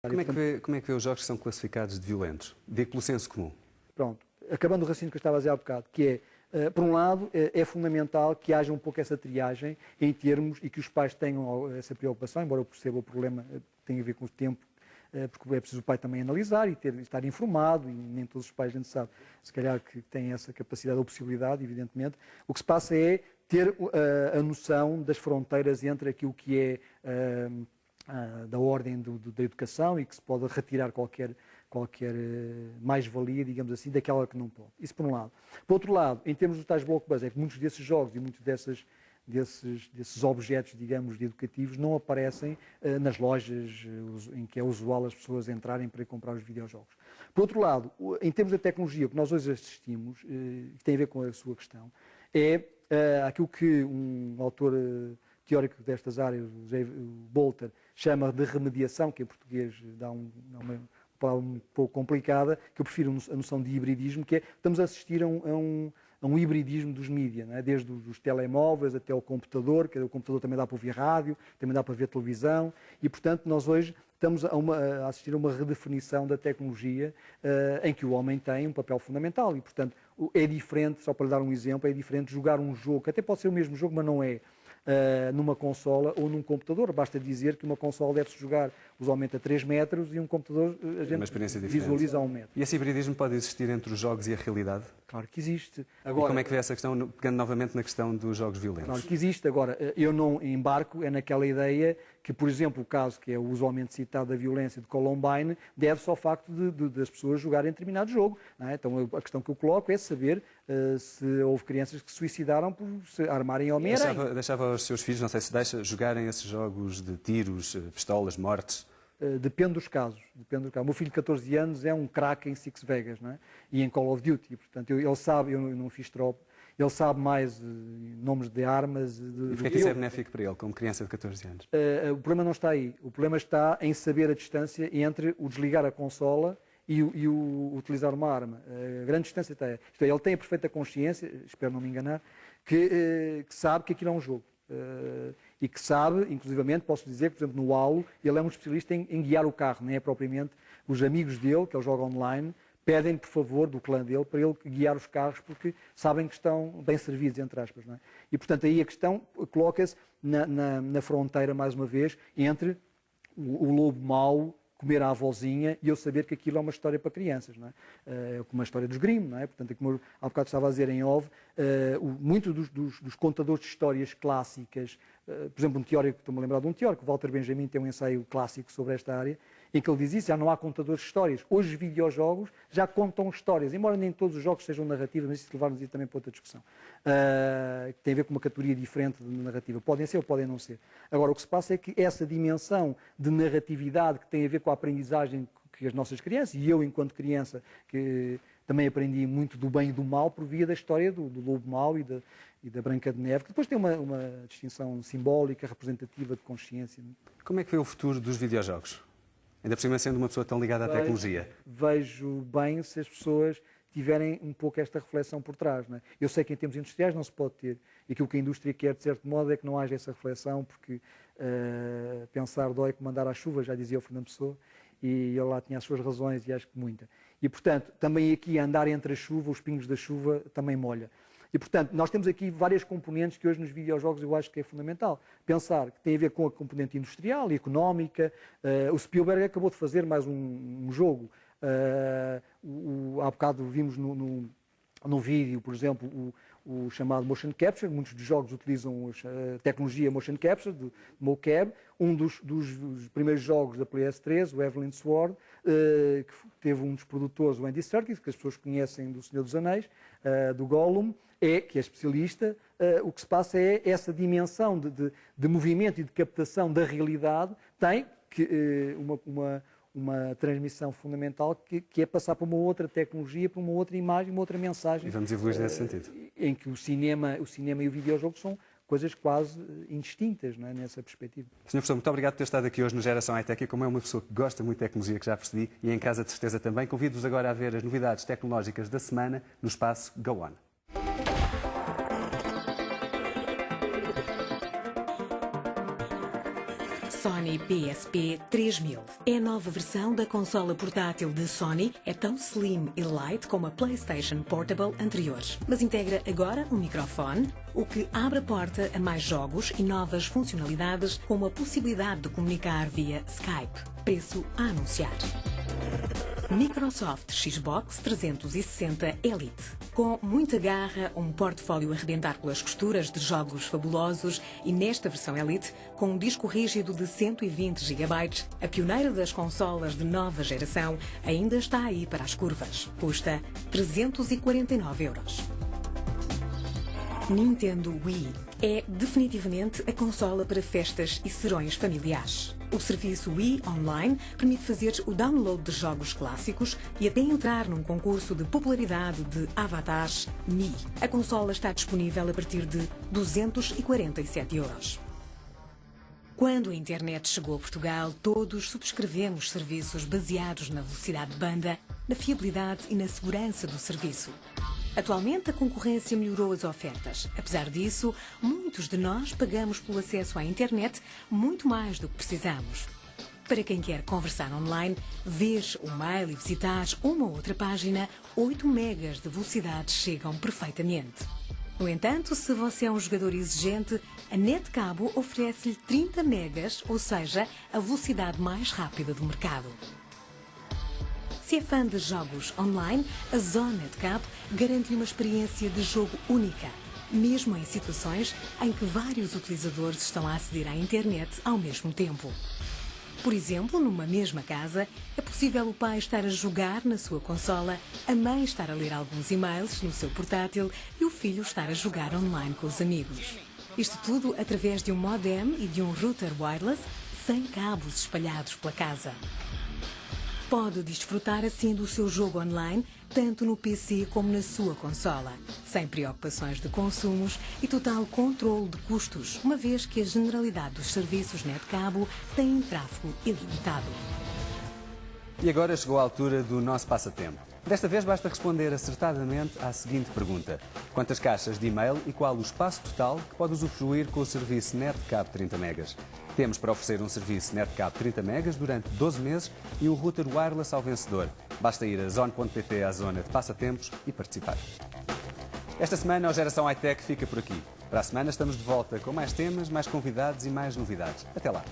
Como é que vê os jogos que são classificados de violentos? Digo pelo senso comum. Pronto, acabando o raciocínio que eu estava a dizer há bocado, que é, por um lado, é fundamental que haja um pouco essa triagem em termos e que os pais tenham essa preocupação, embora eu perceba o problema tem a ver com o tempo, porque é preciso o pai também analisar e estar informado, e nem todos os pais, a gente sabe, se calhar que têm essa capacidade ou possibilidade, evidentemente. O que se passa é ter a noção das fronteiras entre aquilo que é da ordem da educação e que se pode retirar qualquer mais-valia, digamos assim, daquela que não pode. Isso por um lado. Por outro lado, em termos dos tais blockbusters, é que muitos desses jogos e muitos desses objetos, digamos, educativos não aparecem nas lojas em que é usual as pessoas entrarem para ir comprar os videojogos. Por outro lado, em termos da tecnologia, o que nós hoje assistimos, que tem a ver com a sua questão, é aquilo que um autor teórico destas áreas, o Bolter, chama de remediação, que em português dá uma palavra um pouco complicada, que eu prefiro a noção de hibridismo, que é, estamos a assistir a um hibridismo dos mídias, é? Desde os telemóveis até o computador, que o computador também dá para ouvir rádio, também dá para ver televisão, e portanto nós hoje estamos a assistir a uma redefinição da tecnologia em que o homem tem um papel fundamental, e portanto é diferente, só para lhe dar um exemplo, é diferente jogar um jogo, que até pode ser o mesmo jogo, mas não é, numa consola ou num computador. Basta dizer que uma consola deve-se jogar usualmente a 3 metros e um computador a gente visualiza a 1 metro. E esse hibridismo pode existir entre os jogos e a realidade? Claro que existe. Agora, e como é que vê essa questão, pegando novamente na questão dos jogos violentos? Claro que existe. Agora, eu não embarco naquela ideia que, por exemplo, o caso que é usualmente citado da violência de Columbine deve-se ao facto das pessoas jogarem determinado jogo. Não é? Então, a questão que eu coloco é saber se houve crianças que se suicidaram por se armarem Homem-Aranha. Deixava os seus filhos, não sei se deixa, jogarem esses jogos de tiros, pistolas, mortes? Depende dos casos. O meu filho de 14 anos é um craque em Six Vegas, não é? E em Call of Duty. Portanto, ele sabe, eu não fiz tropa, ele sabe mais nomes de armas. E porquê é que isso é benéfico para ele, como criança de 14 anos? O problema não está aí. O problema está em saber a distância entre o desligar a consola e o utilizar uma arma. A grande distância está aí. Isto é, ele tem a perfeita consciência, espero não me enganar, que sabe que aquilo é um jogo. E que sabe, inclusivamente, posso dizer que, por exemplo, no Halo, ele é um especialista em guiar o carro, não é propriamente os amigos dele, que ele joga online, pedem-lhe, por favor, do clã dele, para ele guiar os carros, porque sabem que estão bem servidos, entre aspas. Não é? E, portanto, aí a questão coloca-se na fronteira, mais uma vez, entre o lobo mau comer a avózinha e eu saber que aquilo é uma história para crianças, não é? É como a história dos Grimm, não é? Portanto, como eu há bocado estava a dizer em OV, muitos dos contadores de histórias clássicas, por exemplo, um teórico, estou-me a lembrar de um teórico, o Walter Benjamin tem um ensaio clássico sobre esta área, em que ele diz isso, já não há contadores de histórias. Hoje os videojogos já contam histórias, embora nem todos os jogos sejam narrativas, mas isso levar-nos também para outra discussão, que tem a ver com uma categoria diferente de narrativa. Podem ser ou podem não ser. Agora, o que se passa é que essa dimensão de narratividade que tem a ver com a aprendizagem que as nossas crianças, e eu enquanto criança, que também aprendi muito do bem e do mal por via da história do lobo mau e da Branca de Neve, que depois tem uma distinção simbólica, representativa de consciência. Como é que vê o futuro dos videojogos? Ainda por cima sendo uma pessoa tão ligada à tecnologia. Vejo bem se as pessoas tiverem um pouco esta reflexão por trás. Não é? Eu sei que em termos industriais não se pode ter. E aquilo que a indústria quer, de certo modo, é que não haja essa reflexão, porque pensar dói como andar à chuva, já dizia o Fernando Pessoa, e ele lá tinha as suas razões, e acho que muita. E, portanto, também aqui andar entre a chuva, os pingos da chuva, também molha. E, portanto, nós temos aqui várias componentes que hoje nos videojogos eu acho que é fundamental. Pensar que tem a ver com a componente industrial e económica. O Spielberg acabou de fazer mais um jogo. Há bocado vimos no vídeo, por exemplo, o chamado Motion Capture. Muitos dos jogos utilizam a tecnologia Motion Capture, do mocap. Um dos primeiros jogos da PS3, o Evelyn Sword, que teve um dos produtores, o Andy Serkis, que as pessoas conhecem do Senhor dos Anéis, do Gollum, que é especialista. O que se passa é essa dimensão de movimento e de captação da realidade tem uma transmissão fundamental que é passar para uma outra tecnologia, para uma outra imagem, uma outra mensagem. E vamos evoluir nesse sentido. Em que o cinema e o videojogo são coisas quase indistintas, não é? Nessa perspectiva. Sr. Professor, muito obrigado por ter estado aqui hoje no Geração Hightech. E como é uma pessoa que gosta muito de tecnologia, que já percebi, e em casa de certeza também, convido-vos agora a ver as novidades tecnológicas da semana no espaço Go On. Sony PSP 3000. É a nova versão da consola portátil de Sony, é tão slim e light como a PlayStation Portable anterior, mas integra agora um microfone, o que abre a porta a mais jogos e novas funcionalidades, como a possibilidade de comunicar via Skype. Preço a anunciar. Microsoft Xbox 360 Elite. Com muita garra, um portfólio a arrebentar pelas costuras de jogos fabulosos e nesta versão Elite, com um disco rígido de 120 GB, a pioneira das consolas de nova geração ainda está aí para as curvas. Custa 349 €. Nintendo Wii é definitivamente a consola para festas e serões familiares. O serviço Wii Online permite fazer o download de jogos clássicos e até entrar num concurso de popularidade de avatares Mi. A consola está disponível a partir de 247 €. Quando a internet chegou a Portugal, todos subscrevemos serviços baseados na velocidade de banda, na fiabilidade e na segurança do serviço. Atualmente, a concorrência melhorou as ofertas. Apesar disso, muitos de nós pagamos pelo acesso à internet muito mais do que precisamos. Para quem quer conversar online, ver o mail e visitar uma ou outra página, 8 megas de velocidade chegam perfeitamente. No entanto, se você é um jogador exigente, a Netcabo oferece-lhe 30 megas, ou seja, a velocidade mais rápida do mercado. Se é fã de jogos online, a Zone Netcabo garante-lhe uma experiência de jogo única, mesmo em situações em que vários utilizadores estão a aceder à internet ao mesmo tempo. Por exemplo, numa mesma casa, é possível o pai estar a jogar na sua consola, a mãe estar a ler alguns e-mails no seu portátil e o filho estar a jogar online com os amigos. Isto tudo através de um modem e de um router wireless sem cabos espalhados pela casa. Pode desfrutar assim do seu jogo online, tanto no PC como na sua consola, sem preocupações de consumos e total controle de custos, uma vez que a generalidade dos serviços Netcabo tem tráfego ilimitado. E agora chegou a altura do nosso passatempo. Desta vez basta responder acertadamente à seguinte pergunta: quantas caixas de e-mail e qual o espaço total que pode usufruir com o serviço Netcabo 30 megas? Temos para oferecer um serviço Netcabo 30 megas durante 12 meses e um router wireless ao vencedor. Basta ir a zone.pt à zona de passatempos e participar. Esta semana o Geração Hightech fica por aqui. Para a semana estamos de volta com mais temas, mais convidados e mais novidades. Até lá!